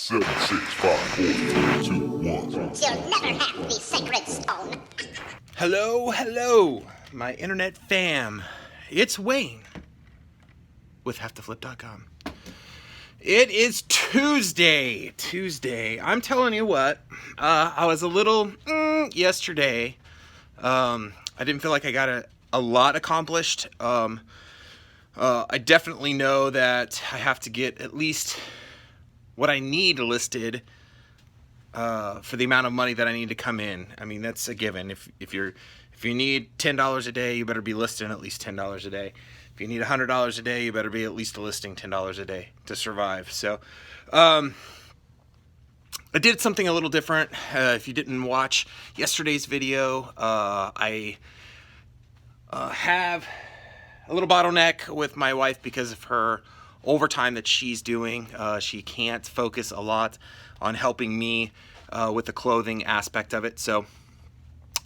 Seven, 6, 5, 4, 3, 2, 1. You'll never have the sacred stone. Hello, my internet fam. It's Wayne with HaveToFlip.com. It is Tuesday. I'm telling you what, I was a little yesterday. I didn't feel like I got a lot accomplished. I definitely know that I have to get at least what I need listed for the amount of money that I need to come in. I mean, that's a given. If you need $10 a day, you better be listing at least $10 a day. If you need $100 a day, you better be at least listing $10 a day to survive. So, I did something a little different. If you didn't watch yesterday's video, I have a little bottleneck with my wife because of her overtime that she's doing. She can't focus a lot on helping me with the clothing aspect of it. So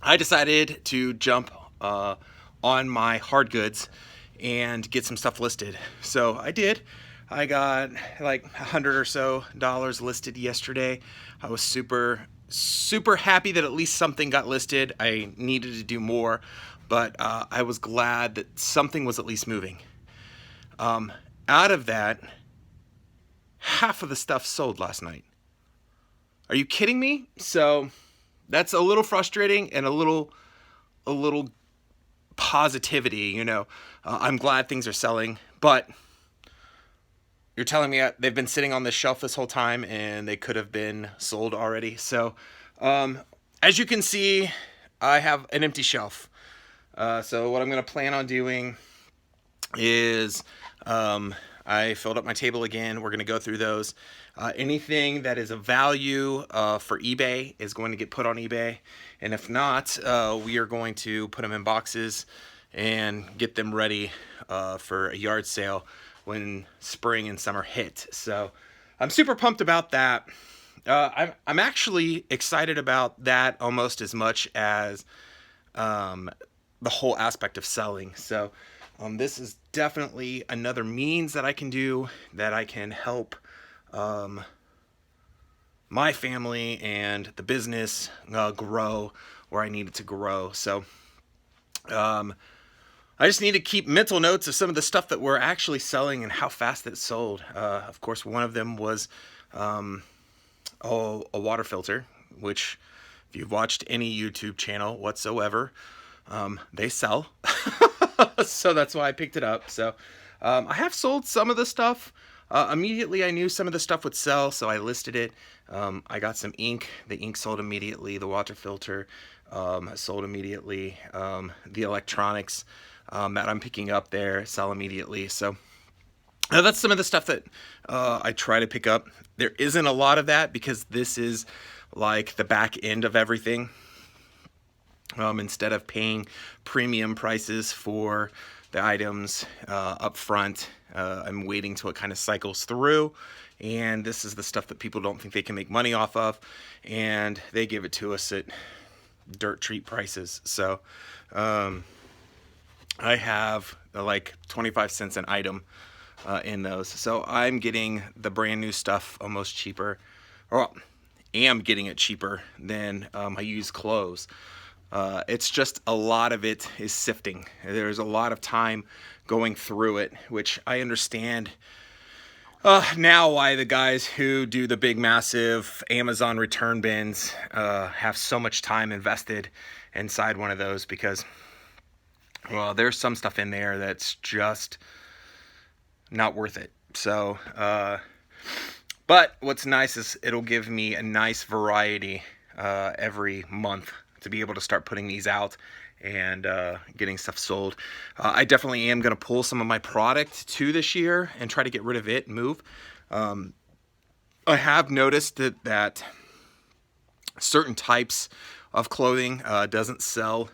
I decided to jump on my hard goods and get some stuff listed. So I did. I got like $100 or so listed yesterday. I was super happy that at least something got listed. I needed to do more, but I was glad that something was at least moving. Out of that, half of the stuff sold last night. Are you kidding me? So that's a little frustrating and a little positivity, you know. I'm glad things are selling, but you're telling me they've been sitting on this shelf this whole time and they could have been sold already. So as you can see, I have an empty shelf. So what I'm going to plan on doing is I filled up my table again. We're going to go through those. Anything that is of value for eBay is going to get put on eBay. And if not, we are going to put them in boxes and get them ready for a yard sale when spring and summer hit. So I'm super pumped about that. I'm actually excited about that almost as much as the whole aspect of selling. So this is definitely another means that I can do, that I can help my family and the business grow where I need it to grow. So I just need to keep mental notes of some of the stuff that we're actually selling and how fast it sold. Of course, one of them was a water filter, which if you've watched any YouTube channel whatsoever, they sell. So that's why I picked it up. So I have sold some of the stuff. Immediately I knew some of the stuff would sell, so I listed it. I got some ink. The ink sold immediately. The water filter sold immediately. The electronics that I'm picking up there sell immediately. So that's some of the stuff that I try to pick up. There isn't a lot of that because this is like the back end of everything. Instead of paying premium prices for the items up front, I'm waiting till it kind of cycles through, and this is the stuff that people don't think they can make money off of, and they give it to us at dirt cheap prices. So I have like 25 cents an item in those, so I'm getting the brand new stuff almost cheaper, or am getting it cheaper than I use clothes. It's just a lot of it is sifting. There's a lot of time going through it, which I understand now why the guys who do the big massive Amazon return bins have so much time invested inside one of those, because well, there's some stuff in there that's just not worth it. So but what's nice is it'll give me a nice variety every month to be able to start putting these out and getting stuff sold. I definitely am going to pull some of my product to this year and try to get rid of it and move. I have noticed that certain types of clothing doesn't sell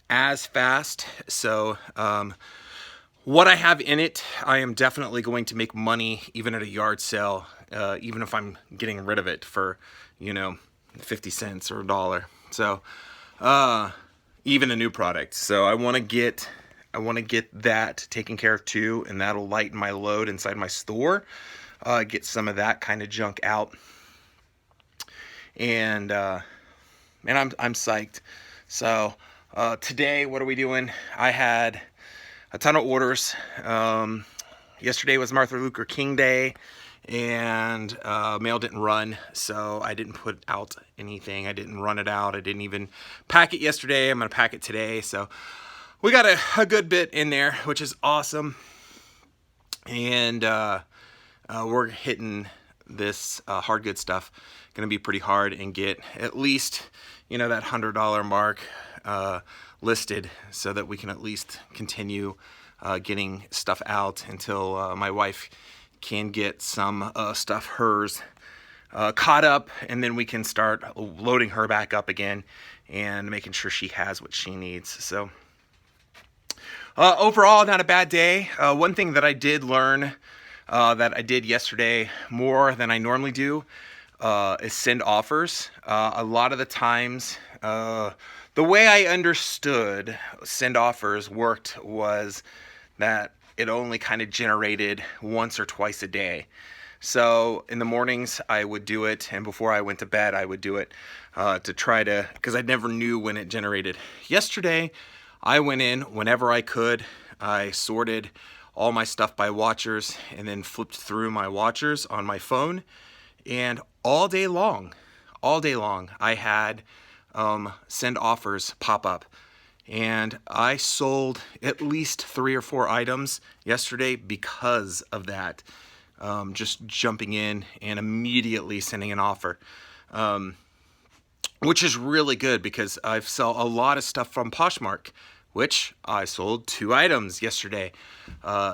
as fast. So what I have in it, I am definitely going to make money even at a yard sale, even if I'm getting rid of it for, 50 cents or $1. So even a new product. So I want to get that taken care of too, and that'll lighten my load inside my store. get some of that kind of junk out. And I'm psyched. So today, what are we doing? I had a ton of orders. Yesterday was Martin Luther King Day, and mail didn't run, so I didn't put out anything. I didn't run it out. I didn't even pack it yesterday. I'm gonna pack it today. So we got a good bit in there, which is awesome. And we're hitting this hard good stuff. Gonna be pretty hard and get at least, that $100 mark listed, so that we can at least continue getting stuff out until my wife can get some stuff hers caught up, and then we can start loading her back up again and making sure she has what she needs. So overall, not a bad day. One thing that I did learn that I did yesterday more than I normally do is send offers. A lot of the times, the way I understood send offers worked was that it only kind of generated once or twice a day. So in the mornings I would do it, and before I went to bed I would do it to try to, because I never knew when it generated. Yesterday I went in whenever I could. I sorted all my stuff by watchers and then flipped through my watchers on my phone, and all day long I had send offers pop up. And I sold at least 3 or 4 items yesterday because of that. Just jumping in and immediately sending an offer, which is really good because I've sell a lot of stuff from Poshmark, which I sold 2 items yesterday,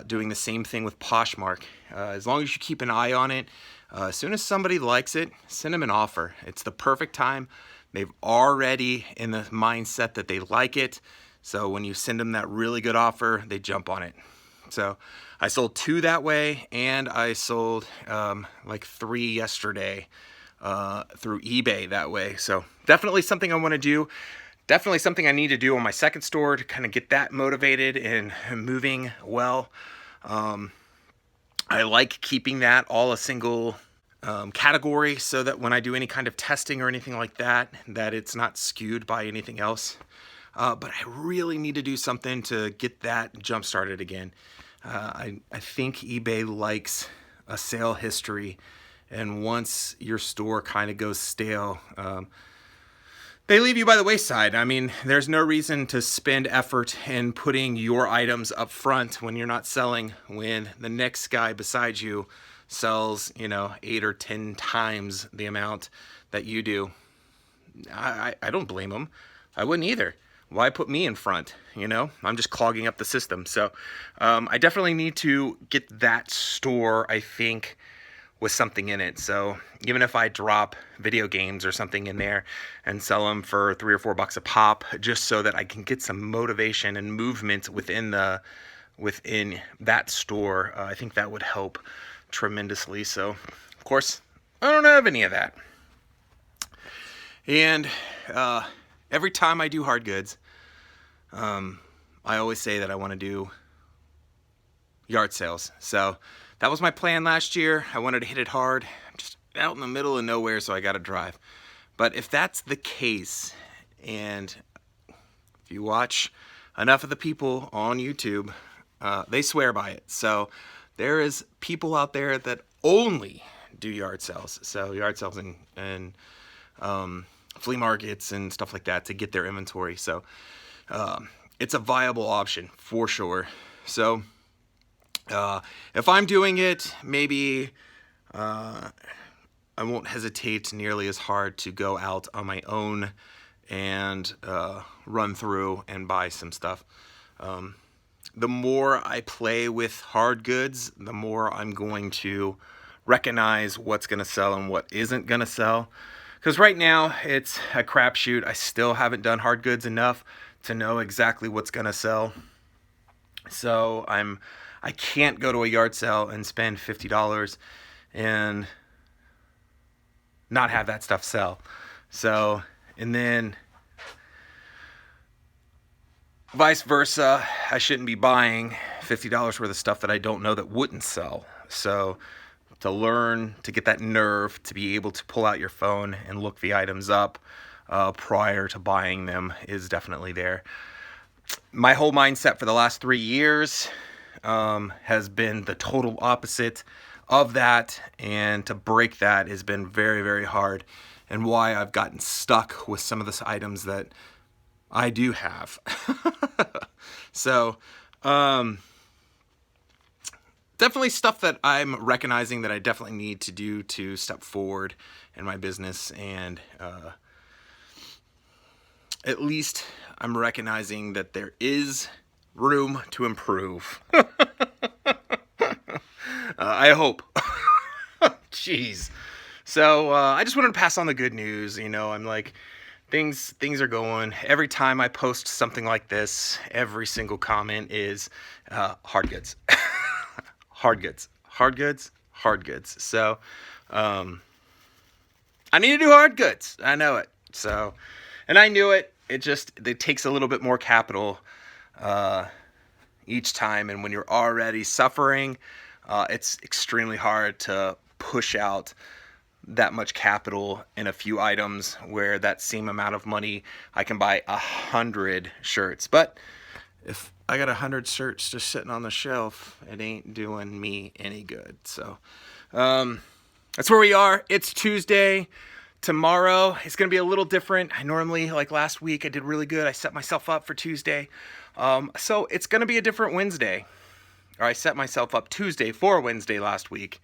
doing the same thing with Poshmark. As long as you keep an eye on it, as soon as somebody likes it, send them an offer. It's the perfect time. They've already in the mindset that they like it. So when you send them that really good offer, they jump on it. So I sold 2 that way, and I sold like 3 yesterday through eBay that way. So definitely something I want to do. Definitely something I need to do on my second store to kind of get that motivated and moving well. I like keeping that all a single category, so that when I do any kind of testing or anything like that, that it's not skewed by anything else. But I really need to do something to get that jump started again. I think eBay likes a sale history, and once your store kind of goes stale, they leave you by the wayside. I mean, there's no reason to spend effort in putting your items up front when you're not selling, when the next guy beside you sells 8 or 10 times the amount that you do. I don't blame them. I wouldn't either. Why put me in front? I'm just clogging up the system. So I definitely need to get that store, I think, with something in it. So even if I drop video games or something in there and sell them for $3 or $4 a pop, just so that I can get some motivation and movement within that store, I think that would help tremendously. So of course I don't have any of that, and every time I do hard goods, I always say that I want to do yard sales. So that was my plan last year. I wanted to hit it hard. I'm just out in the middle of nowhere, so I got to drive. But if that's the case, and if you watch enough of the people on YouTube, they swear by it. So there is people out there that only do yard sales. So yard sales and flea markets and stuff like that to get their inventory. So it's a viable option for sure. So if I'm doing it, maybe I won't hesitate nearly as hard to go out on my own and run through and buy some stuff. The more I play with hard goods, the more I'm going to recognize what's going to sell and what isn't going to sell. Because right now it's a crapshoot. I still haven't done hard goods enough to know exactly what's going to sell. So I can't go to a yard sale and spend $50 and not have that stuff sell. So, and then vice versa, I shouldn't be buying $50 worth of stuff that I don't know that wouldn't sell. So to learn, to get that nerve, to be able to pull out your phone and look the items up prior to buying them is definitely there. My whole mindset for the last 3 years has been the total opposite of that, and to break that has been very, very hard, and why I've gotten stuck with some of the items that I do have. So, definitely stuff that I'm recognizing that I definitely need to do to step forward in my business, and at least I'm recognizing that there is room to improve. I hope. Jeez. So I just wanted to pass on the good news. You know, I'm like, things are going. Every time I post something like this, every single comment is hard goods. Hard goods. Hard goods. Hard goods. So I need to do hard goods. I know it. So, and I knew it. It takes a little bit more capital each time, and when you're already suffering, it's extremely hard to push out that much capital in a few items, where that same amount of money I can buy 100 shirts. But if I got 100 shirts just sitting on the shelf, it ain't doing me any good. So that's where we are. It's Tuesday. Tomorrow it's going to be a little different. I normally, like last week, I did really good. I set myself up for Tuesday. So it's going to be a different Wednesday. Or I set myself up Tuesday for Wednesday last week.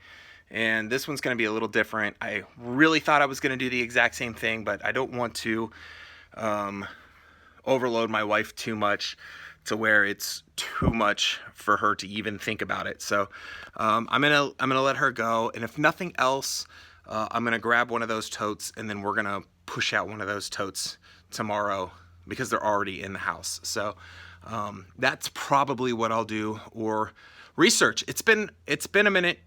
And this one's going to be a little different. I really thought I was going to do the exact same thing, but I don't want to overload my wife too much to where it's too much for her to even think about it. So I'm gonna let her go. And if nothing else, I'm going to grab one of those totes, and then we're going to push out one of those totes tomorrow because they're already in the house. So that's probably what I'll do, or research. It's been a minute.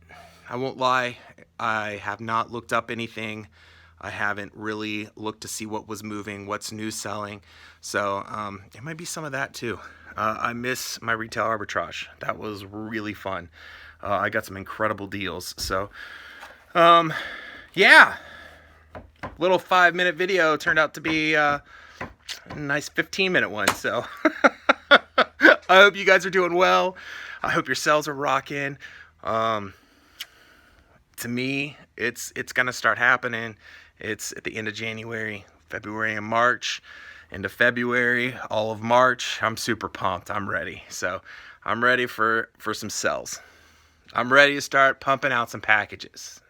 I won't lie. I have not looked up anything. I haven't really looked to see what was moving, what's new selling. So it might be some of that too. I miss my retail arbitrage. That was really fun. I got some incredible deals. So yeah, little 5-minute video turned out to be a nice 15-minute one. So I hope you guys are doing well. I hope your sales are rocking. To me, it's gonna start happening. It's at the end of January, February, and March. Into February, all of March. I'm super pumped. I'm ready. So I'm ready for some sales. I'm ready to start pumping out some packages.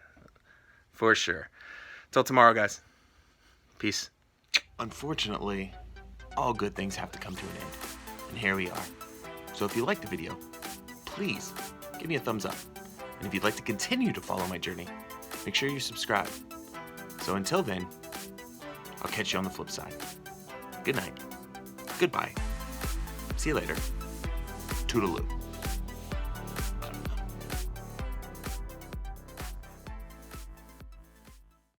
For sure. Till tomorrow, guys. Peace. Unfortunately, all good things have to come to an end. And here we are. So if you liked the video, please give me a thumbs up. And if you'd like to continue to follow my journey, make sure you subscribe. So until then, I'll catch you on the flip side. Good night. Goodbye. See you later. Toodaloo.